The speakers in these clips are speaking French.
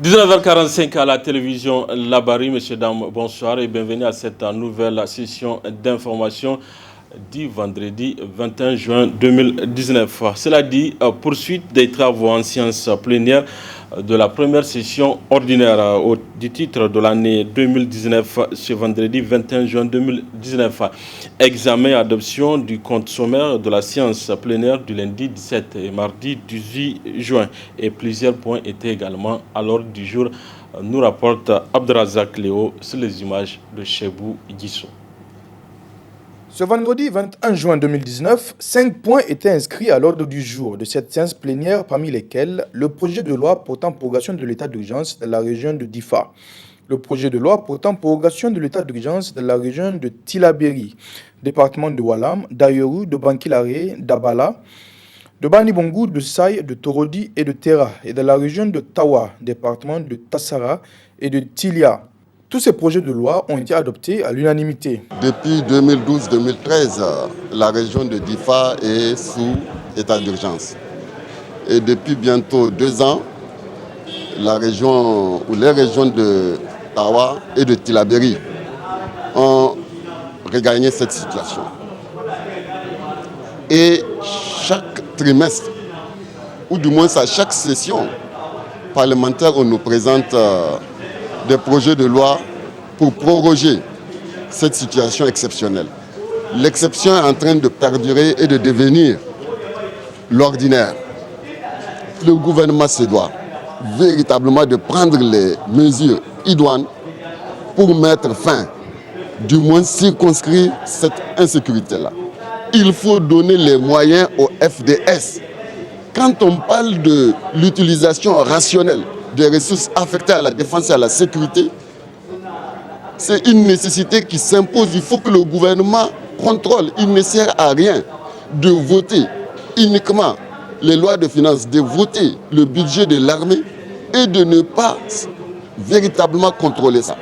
19h45 à la télévision Labari. Messieurs, dames, bonsoir et bienvenue à cette nouvelle session d'information du vendredi 21 juin 2019. Cela dit, poursuite des travaux en séance plénière de la première session ordinaire du titre de l'année 2019 ce vendredi 21 juin 2019. Examen et adoption du compte sommaire de la séance plénière du lundi 17 et mardi 18 juin. Et plusieurs points étaient également à l'ordre du jour, nous rapporte Abdrazak Léo sur les images de Chebou Guissou. Ce vendredi 21 juin 2019, 5 points étaient inscrits à l'ordre du jour de cette séance plénière, parmi lesquels le projet de loi portant prorogation de l'état d'urgence dans la région de Difa, le projet de loi portant prorogation de l'état d'urgence dans la région de Tillabéri, département de Walam, d'Ayoru, de Bankilare, d'Abala, de Bani Bongou, de Saï, de Torodi et de Terra, et dans la région de Tawa, département de Tassara et de Tilia. Tous ces projets de loi ont été adoptés à l'unanimité. Depuis 2012-2013, la région de Difa est sous état d'urgence. Et depuis bientôt 2 ans, les régions de Tawa et de Tillabéri ont regagné cette situation. Et chaque trimestre, ou du moins à chaque session parlementaire, on nous présente des projets de loi pour proroger cette situation exceptionnelle. L'exception est en train de perdurer et de devenir l'ordinaire. Le gouvernement se doit véritablement de prendre les mesures idoines pour mettre fin, du moins circonscrire cette insécurité-là. Il faut donner les moyens au FDS. Quand on parle de l'utilisation rationnelle des ressources affectées à la défense et à la sécurité, c'est une nécessité qui s'impose. Il faut que le gouvernement contrôle. Il ne sert à rien de voter uniquement les lois de finances, de voter le budget de l'armée et de ne pas véritablement contrôler ça.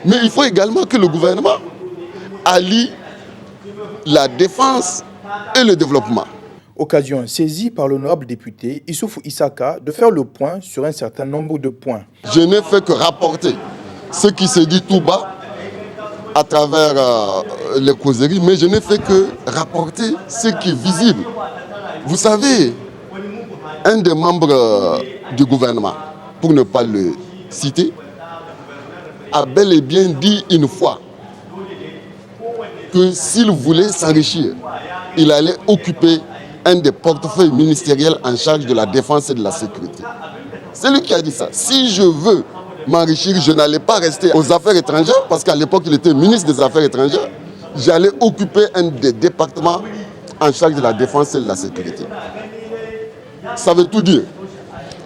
Mais il faut également que le gouvernement allie la défense et le développement. Occasion saisie par l'honorable député Issoufou Issaka de faire le point sur un certain nombre de points. Je n'ai fait que rapporter ce qui se dit tout bas à travers les causeries, mais je n'ai fait que rapporter ce qui est visible. Vous savez, un des membres du gouvernement, pour ne pas le citer, a bel et bien dit une fois que s'il voulait s'enrichir, il allait occuper un des portefeuilles ministériels en charge de la défense et de la sécurité. C'est lui qui a dit ça. Si je veux m'enrichir, je n'allais pas rester aux affaires étrangères, parce qu'à l'époque, il était ministre des Affaires étrangères. J'allais occuper un des départements en charge de la défense et de la sécurité. Ça veut tout dire.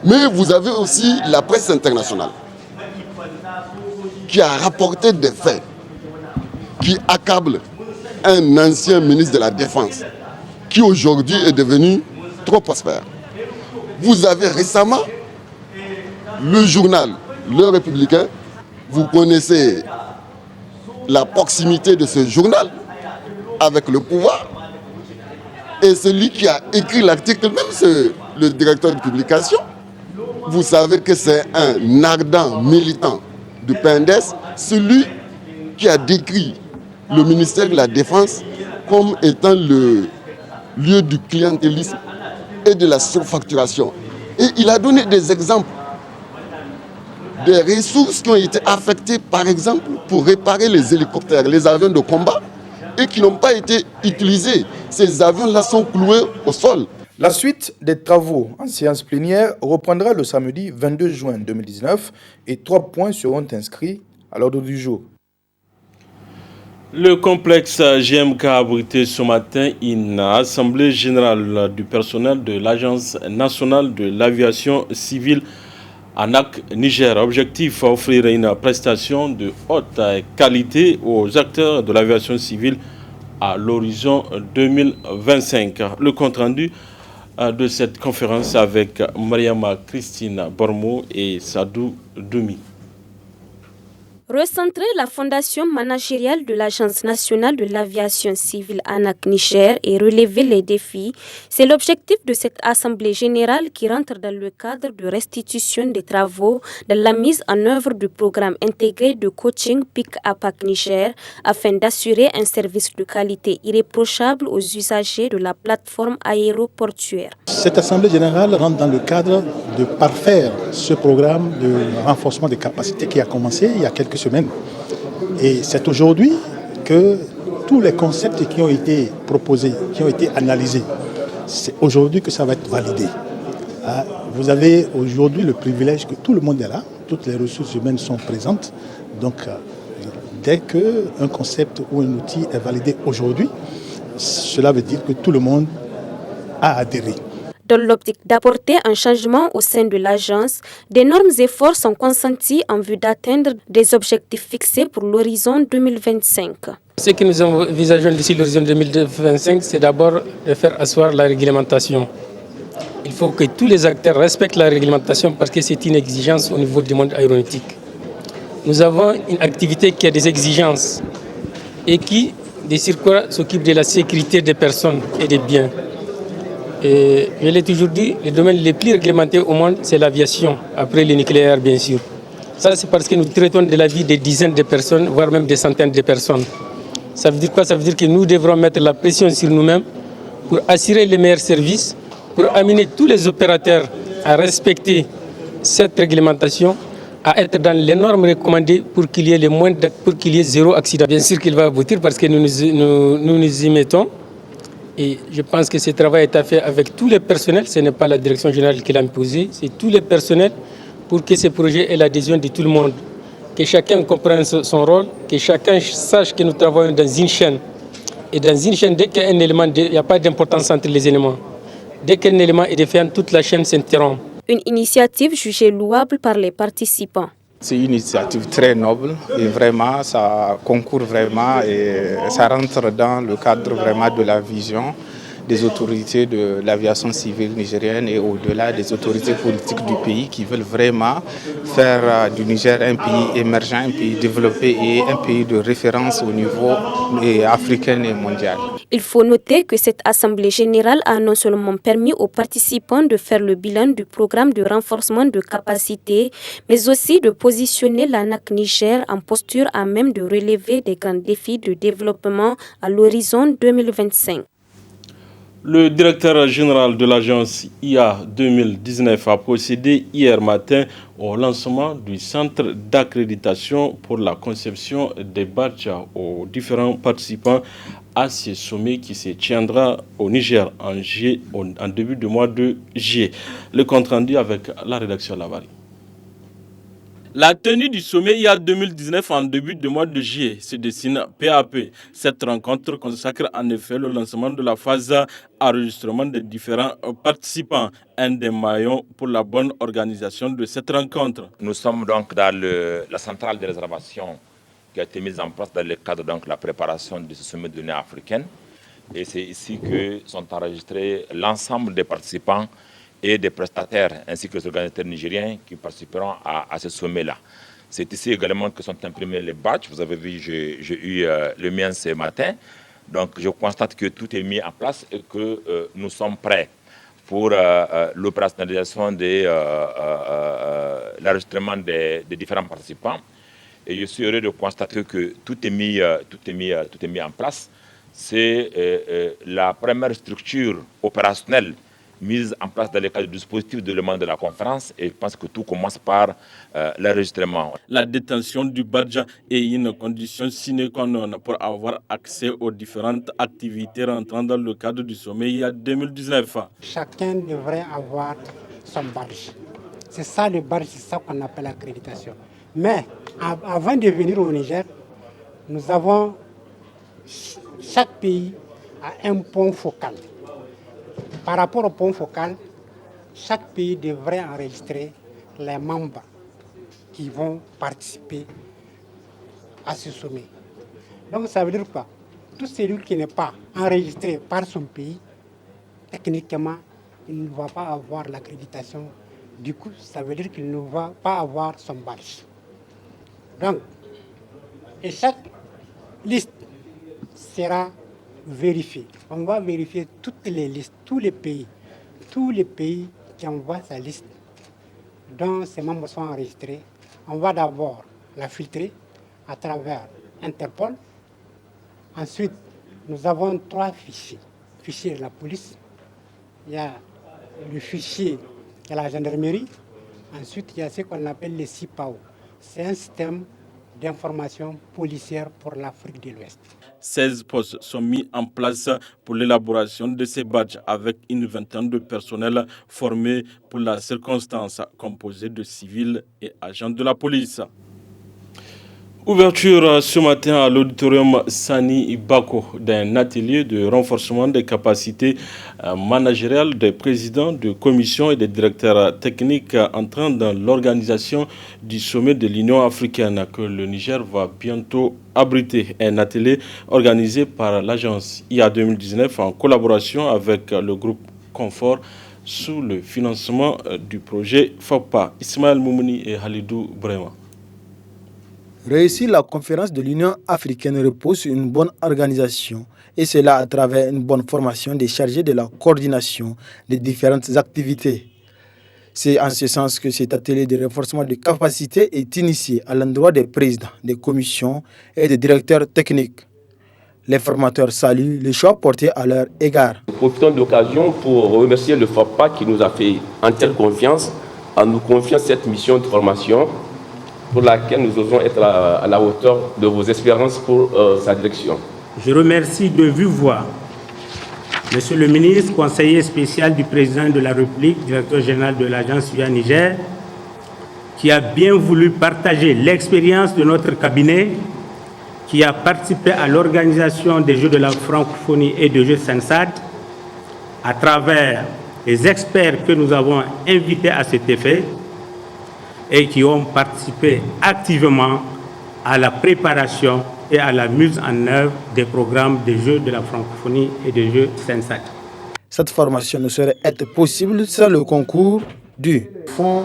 Mais vous avez aussi la presse internationale qui a rapporté des faits qui accablent un ancien ministre de la Défense qui aujourd'hui est devenu trop prospère. Vous avez récemment le journal Le Républicain. Vous connaissez la proximité de ce journal avec le pouvoir. Et celui qui a écrit l'article, même c'est le directeur de publication. Vous savez que c'est un ardent militant du PNDES, celui qui a décrit le ministère de la Défense comme étant le lieu du clientélisme et de la surfacturation. Et il a donné des exemples des ressources qui ont été affectées, par exemple, pour réparer les hélicoptères, les avions de combat, et qui n'ont pas été utilisés. Ces avions-là sont cloués au sol. La suite des travaux en séance plénière reprendra le samedi 22 juin 2019 et 3 points seront inscrits à l'ordre du jour. Le complexe GMK a abrité ce matin une assemblée générale du personnel de l'Agence nationale de l'aviation civile ANAC Niger. Objectif, offrir une prestation de haute qualité aux acteurs de l'aviation civile à l'horizon 2025. Le compte-rendu de cette conférence avec Mariama Christine Bormo et Sadou Doumi. Recentrer la fondation managériale de l'Agence nationale de l'aviation civile ANAC Niger et relever les défis, c'est l'objectif de cette assemblée générale qui rentre dans le cadre de restitution des travaux de la mise en œuvre du programme intégré de coaching PIC APAC Niger afin d'assurer un service de qualité irréprochable aux usagers de la plateforme aéroportuaire. Cette assemblée générale rentre dans le cadre de parfaire ce programme de renforcement des capacités qui a commencé il y a quelques semaines. Et c'est aujourd'hui que tous les concepts qui ont été proposés, qui ont été analysés, c'est aujourd'hui que ça va être validé. Vous avez aujourd'hui le privilège que tout le monde est là, toutes les ressources humaines sont présentes. Donc, dès qu'un concept ou un outil est validé aujourd'hui, cela veut dire que tout le monde a adhéré. Dans l'optique d'apporter un changement au sein de l'agence, d'énormes efforts sont consentis en vue d'atteindre des objectifs fixés pour l'horizon 2025. Ce que nous envisageons d'ici l'horizon 2025, c'est d'abord de faire asseoir la réglementation. Il faut que tous les acteurs respectent la réglementation parce que c'est une exigence au niveau du monde aéronautique. Nous avons une activité qui a des exigences et qui, de surcroît, s'occupe de la sécurité des personnes et des biens. Et je l'ai toujours dit, le domaine le plus réglementé au monde, c'est l'aviation, après le nucléaire bien sûr. Ça, c'est parce que nous traitons de la vie des dizaines de personnes, voire même des centaines de personnes. Ça veut dire quoi? Ça veut dire que nous devrons mettre la pression sur nous-mêmes pour assurer les meilleurs services, pour amener tous les opérateurs à respecter cette réglementation, à être dans les normes recommandées pour qu'il y ait pour qu'il y ait zéro accident. Bien sûr qu'il va aboutir parce que nous nous y mettons. Et je pense que ce travail est à faire avec tous les personnels. Ce n'est pas la direction générale qui l'a imposé, c'est tous les personnels pour que ce projet ait l'adhésion de tout le monde. Que chacun comprenne son rôle, que chacun sache que nous travaillons dans une chaîne. Et dans une chaîne, dès qu'il y a un élément, il n'y a pas d'importance entre les éléments. Dès qu'un élément est défait, toute la chaîne s'interrompt. Une initiative jugée louable par les participants. C'est une initiative très noble et vraiment ça concourt vraiment et ça rentre dans le cadre vraiment de la vision des autorités de l'aviation civile nigérienne et au-delà des autorités politiques du pays qui veulent vraiment faire du Niger un pays émergent, un pays développé et un pays de référence au niveau africain et mondial. Il faut noter que cette assemblée générale a non seulement permis aux participants de faire le bilan du programme de renforcement de capacité, mais aussi de positionner l'ANAC Niger en posture à même de relever des grands défis de développement à l'horizon 2025. Le directeur général de l'agence IA 2019 a procédé hier matin au lancement du centre d'accréditation pour la conception des badges aux différents participants à ce sommet qui se tiendra au Niger en début de mois de juillet. Le compte rendu avec la rédaction Lavari. La tenue du sommet IA 2019 en début de mois de juillet se dessine peu à peu. Cette rencontre consacre en effet le lancement de la phase enregistrement des différents participants, un des maillons pour la bonne organisation de cette rencontre. Nous sommes donc dans la centrale de réservation qui a été mise en place dans le cadre de la préparation de ce sommet de l'Union africaine. Et c'est ici que sont enregistrés l'ensemble des participants et des prestataires ainsi que les organisateurs nigériens qui participeront à ce sommet-là. C'est ici également que sont imprimés les badges. Vous avez vu, j'ai eu le mien ce matin. Donc je constate que tout est mis en place et que nous sommes prêts pour l'opérationnalisation de l'enregistrement des différents participants. Et je suis heureux de constater que tout est mis en place. C'est la première structure opérationnelle mise en place dans le cadre du dispositif de demande de la conférence et je pense que tout commence par l'enregistrement. La détention du badge est une condition sine qua non pour avoir accès aux différentes activités rentrant dans le cadre du sommet IA 2019. Chacun devrait avoir son badge. C'est ça le badge, c'est ça qu'on appelle l'accréditation. Mais avant de venir au Niger, nous avons, chaque pays a un point focal. Par rapport au point focal, chaque pays devrait enregistrer les membres qui vont participer à ce sommet. Donc ça veut dire quoi? Tout celui qui n'est pas enregistré par son pays, techniquement, il ne va pas avoir l'accréditation. Du coup, ça veut dire qu'il ne va pas avoir son badge. Donc, Et chaque liste sera vérifiée. On va vérifier toutes les listes, tous les pays qui envoient sa liste, dont ces membres sont enregistrés. On va d'abord la filtrer à travers Interpol. Ensuite, nous avons 3 fichiers. Le fichier de la police, il y a le fichier de la gendarmerie, ensuite il y a ce qu'on appelle les CIPAO. C'est un système d'information policière pour l'Afrique de l'Ouest. 16 postes sont mis en place pour l'élaboration de ces badges avec une vingtaine de personnels formés pour la circonstance, composés de civils et agents de la police. Ouverture ce matin à l'auditorium Sani Bako d'un atelier de renforcement des capacités managériales des présidents de commissions et des directeurs techniques entrant dans l'organisation du sommet de l'Union africaine que le Niger va bientôt abriter. Un atelier organisé par l'agence IA 2019 en collaboration avec le groupe Confort sous le financement du projet FOPA. Ismaël Moumouni et Halidou Brema. Réussir la conférence de l'Union africaine repose sur une bonne organisation et cela à travers une bonne formation des chargés de la coordination des différentes activités. C'est en ce sens que cet atelier de renforcement de capacité est initié à l'endroit des présidents, des commissions et des directeurs techniques. Les formateurs saluent le choix porté à leur égard. Nous profitons de l'occasion pour remercier le FOPA qui nous a fait entière confiance en nous confiant cette mission de formation pour laquelle nous osons être à la hauteur de vos espérances pour sa direction. Je remercie de vive voix Monsieur le ministre, conseiller spécial du président de la République, directeur général de l'agence IA Niger, qui a bien voulu partager l'expérience de notre cabinet, qui a participé à l'organisation des Jeux de la francophonie et des Jeux Sensat, à travers les experts que nous avons invités à cet effet, et qui ont participé activement à la préparation et à la mise en œuvre des programmes des Jeux de la francophonie et des Jeux Sensat. Cette formation ne serait être possible sans le concours du Fonds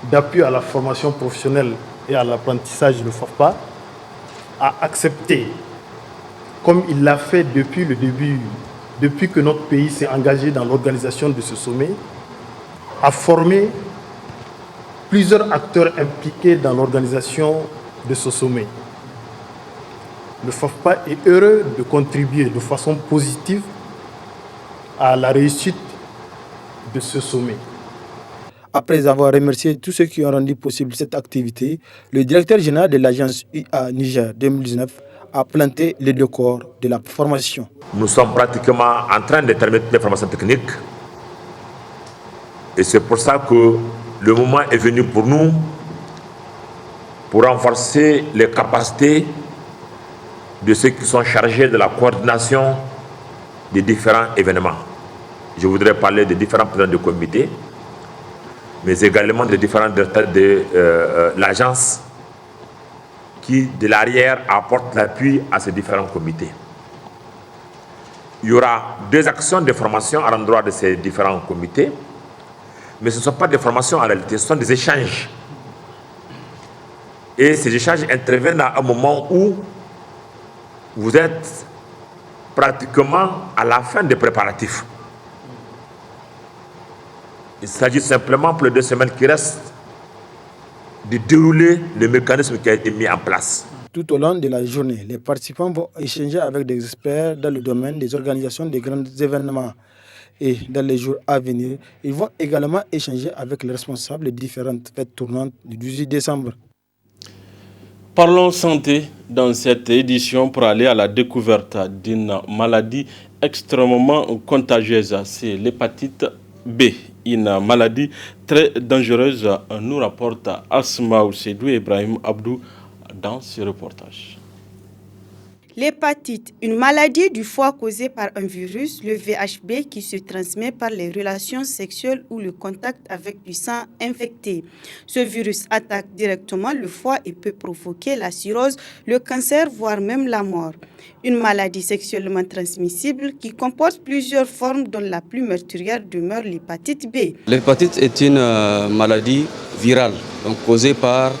d'appui à la formation professionnelle et à l'apprentissage de FOPA a accepté, comme il l'a fait depuis le début, depuis que notre pays s'est engagé dans l'organisation de ce sommet, à former plusieurs acteurs impliqués dans l'organisation de ce sommet. Le FOPA est heureux de contribuer de façon positive à la réussite de ce sommet. Après avoir remercié tous ceux qui ont rendu possible cette activité, le directeur général de l'agence IA Niger 2019 a planté les décors de la formation. Nous sommes pratiquement en train de terminer les formations techniques et c'est pour ça que le moment est venu pour nous pour renforcer les capacités de ceux qui sont chargés de la coordination des différents événements. Je voudrais parler des différents présidents de comité, mais également des différents directeurs de l'agence qui, de l'arrière, apportent l'appui à ces différents comités. Il y aura 2 actions de formation à l'endroit de ces différents comités, mais ce ne sont pas des formations en réalité, ce sont des échanges. Et ces échanges interviennent à un moment où vous êtes pratiquement à la fin des préparatifs. Il s'agit simplement pour les 2 semaines qui restent de dérouler le mécanisme qui a été mis en place. Tout au long de la journée, les participants vont échanger avec des experts dans le domaine des organisations des grands événements. Et dans les jours à venir, ils vont également échanger avec les responsables des différentes fêtes tournantes du 18 décembre. Parlons santé dans cette édition pour aller à la découverte d'une maladie extrêmement contagieuse. C'est l'hépatite B, une maladie très dangereuse, nous rapporte Asma Ousseidou et Ibrahim Abdou dans ce reportage. L'hépatite, une maladie du foie causée par un virus, le VHB, qui se transmet par les relations sexuelles ou le contact avec du sang infecté. Ce virus attaque directement le foie et peut provoquer la cirrhose, le cancer, voire même la mort. Une maladie sexuellement transmissible qui comporte plusieurs formes dont la plus meurtrière demeure l'hépatite B. L'hépatite est une maladie virale, donc causée par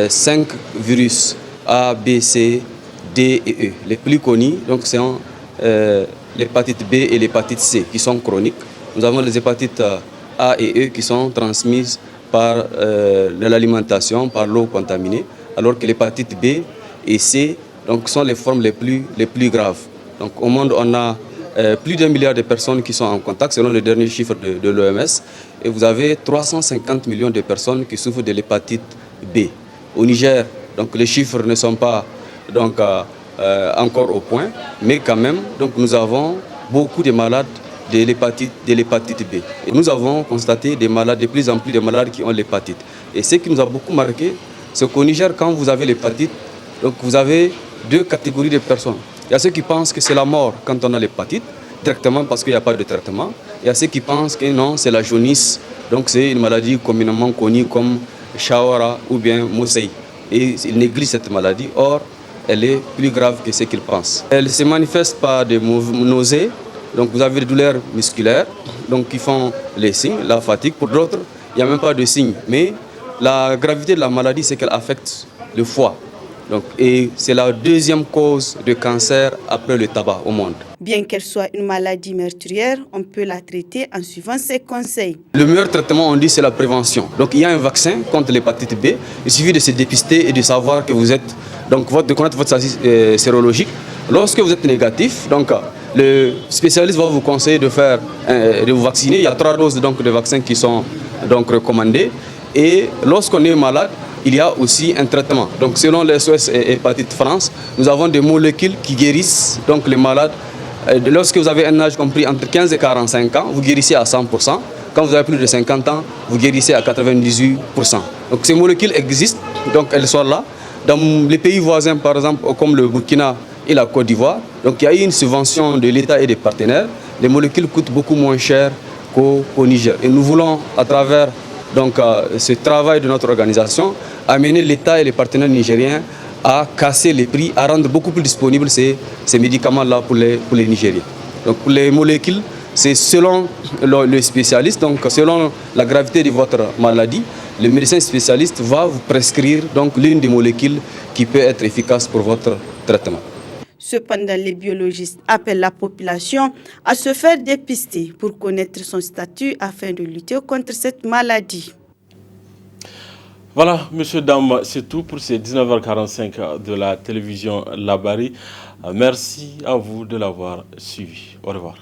5 virus. A, B, C, D et E. Les plus connus, donc, sont l'hépatite B et l'hépatite C qui sont chroniques. Nous avons les hépatites A et E qui sont transmises par l'alimentation, par l'eau contaminée, alors que l'hépatite B et C donc, sont les formes les plus graves. Donc, au monde, on a plus d'1 milliard de personnes qui sont en contact, selon le dernier chiffre de l'OMS, et vous avez 350 millions de personnes qui souffrent de l'hépatite B. Au Niger, donc, les chiffres ne sont pas donc, encore au point, mais quand même, donc, nous avons beaucoup de malades de l'hépatite B. Et nous avons constaté des malades, de plus en plus de malades qui ont l'hépatite. Et ce qui nous a beaucoup marqué, c'est qu'au Niger, quand vous avez l'hépatite, donc vous avez deux catégories de personnes. Il y a ceux qui pensent que c'est la mort quand on a l'hépatite, directement parce qu'il n'y a pas de traitement. Il y a ceux qui pensent que non, c'est la jaunisse, donc c'est une maladie communément connue comme Shawara ou bien Mosei. Et ils négligent cette maladie, or elle est plus grave que ce qu'ils pensent. Elle se manifeste par des nausées, donc vous avez des douleurs musculaires donc qui font les signes, la fatigue. Pour d'autres, il n'y a même pas de signes. Mais la gravité de la maladie, c'est qu'elle affecte le foie. Donc, et c'est la deuxième cause de cancer après le tabac au monde. Bien qu'elle soit une maladie meurtrière, on peut la traiter en suivant ses conseils. Le meilleur traitement, on dit, c'est la prévention. Donc il y a un vaccin contre l'hépatite B. Il suffit de se dépister et de savoir que vous êtes, donc de connaître votre statut sérologique. Lorsque vous êtes négatif, donc le spécialiste va vous conseiller de vous vacciner. Il y a 3 doses donc, de vaccins qui sont donc recommandées. Et lorsqu'on est malade, il y a aussi un traitement. Donc selon les SOS Hépatite France, nous avons des molécules qui guérissent donc, les malades. Lorsque vous avez un âge compris entre 15 et 45 ans, vous guérissez à 100%. Quand vous avez plus de 50 ans, vous guérissez à 98%. Donc ces molécules existent, donc elles sont là. Dans les pays voisins, par exemple, comme le Burkina et la Côte d'Ivoire, donc il y a eu une subvention de l'État et des partenaires. Les molécules coûtent beaucoup moins cher qu'au Niger. Et nous voulons, à travers donc, ce travail de notre organisation, amener l'État et les partenaires nigériens à casser les prix, à rendre beaucoup plus disponibles ces médicaments-là pour les Nigériens. Donc pour les molécules, c'est selon le spécialiste, donc selon la gravité de votre maladie, le médecin spécialiste va vous prescrire donc l'une des molécules qui peut être efficace pour votre traitement. Cependant, les biologistes appellent la population à se faire dépister pour connaître son statut afin de lutter contre cette maladie. Voilà, messieurs, dames, c'est tout pour ces 19h45 de la télévision Labari. Merci à vous de l'avoir suivi. Au revoir.